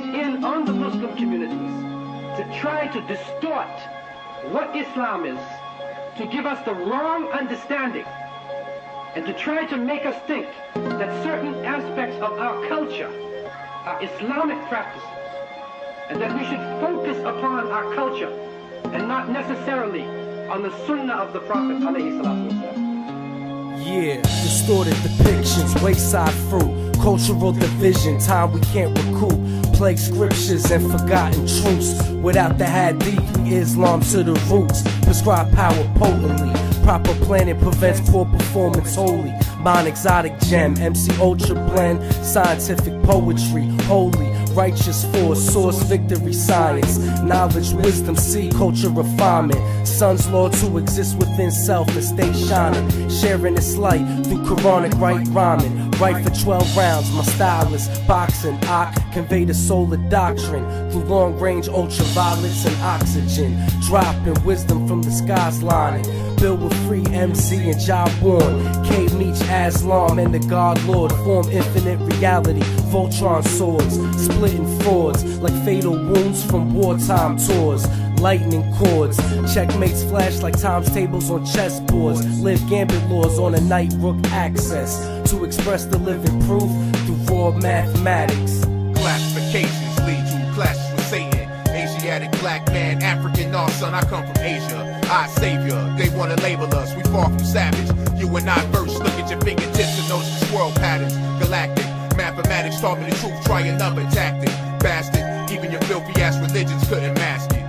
in on the Muslim communities to try to distort what Islam is, to give us the wrong understanding, and to try to make us think that certain aspects of our culture are Islamic practices, and that we should focus upon our culture and not necessarily on the sunnah of the Prophet alayhi salatu wasalam. Yeah, distorted depictions, wayside fruit, cultural division, time we can't recoup, plague scriptures and forgotten truths. Without the hadith, we Islam to the roots, prescribe power potently, proper planning prevents poor performance wholly. Mind exotic gem, MC Ultra blend, scientific poetry, holy, righteous force, source, victory, science, knowledge, wisdom, see, culture, refinement, sun's law to exist within self and stay shining, sharing its light through Quranic right rhyming, right for 12 rounds, my style is boxing, convey the soul of doctrine, through long range ultraviolets and oxygen, dropping wisdom from the skies lining, built with free MC and job born, K Meech, Aslam and the God Lord, form infinite reality, Voltron swords, splitting frauds like fatal wounds from wartime tours, lightning cords, checkmates flash like times tables on chessboards, live gambit laws on a night rook access, to express the living proof through raw mathematics. Classifications lead to clashes with Satan. Asiatic, black man, African, no son, I come from Asia. I savior, they wanna label us, we far from savage. You and I first, look at your fingertips and notice the swirl patterns. Galactic, mathematics taught me the truth, try another tactic. Bastard, even your filthy ass religions couldn't mask it.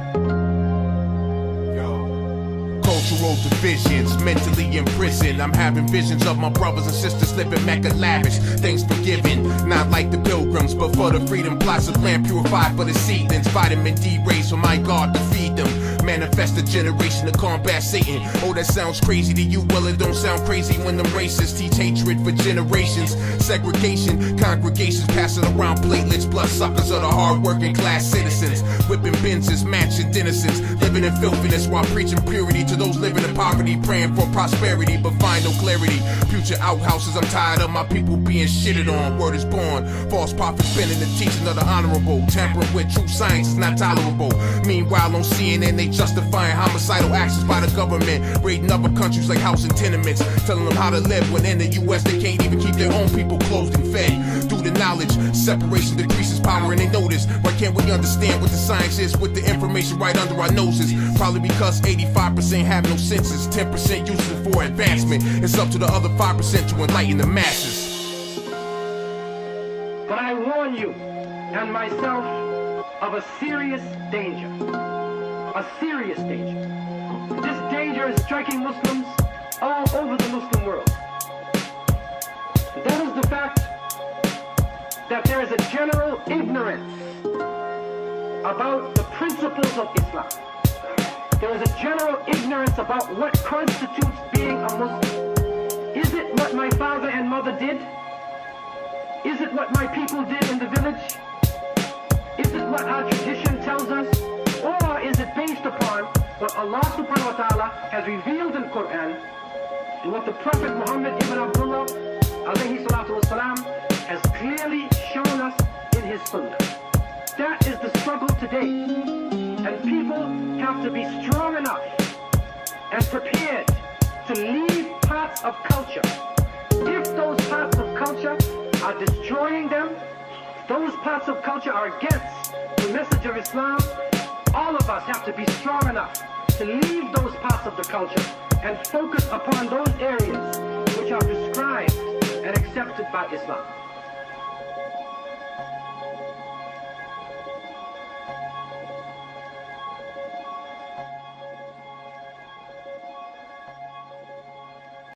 Cultural divisions, mentally imprisoned. I'm having visions of my brothers and sisters living Mecca lavish, things forgiven, not like the pilgrims, but for the freedom plots of land purified for the seedlings. Vitamin D rays for my God to feed them. Manifest a generation to combat Satan. Oh, that sounds crazy to you, well it don't sound crazy when them racists teach hatred for generations. Segregation, congregations passing around platelets, bloodsuckers of the hard-working class citizens. Whipping Benzes, matching denizens, living in filthiness while preaching purity to those living in poverty, praying for prosperity but find no clarity. Future outhouses, I'm tired of my people being shitted on. Word is born, false prophets bending the teaching of the honorable. Tampering with true science is not tolerable. Meanwhile on CNN they justifying homicidal actions by the government, raiding other countries like house and tenements, telling them how to live when in the US they can't even keep their own people clothed and fed. Due to knowledge, separation decreases power and they notice. Why can't we understand what the science is with the information right under our noses? Probably because 85% have no senses, 10% use it for advancement. It's up to the other 5% to enlighten the masses. But I warn you and myself of a serious danger. A serious danger. This danger is striking Muslims all over the Muslim world. That is the fact that there is a general ignorance about the principles of Islam. There is a general ignorance about what constitutes being a Muslim. Is it what my father and mother did? Is it what my people did in the village? Is it what our tradition tells us? Or is it based upon what Allah subhanahu wa ta'ala has revealed in the Quran and what the Prophet Muhammad ibn Abdullah alayhi salatu wasalam has clearly shown us in his sunnah? That is the struggle today. And people have to be strong enough and prepared to leave parts of culture. If those parts of culture are destroying them, those parts of culture are against the message of Islam, all of us have to be strong enough to leave those parts of the culture and focus upon those areas which are prescribed and accepted by Islam.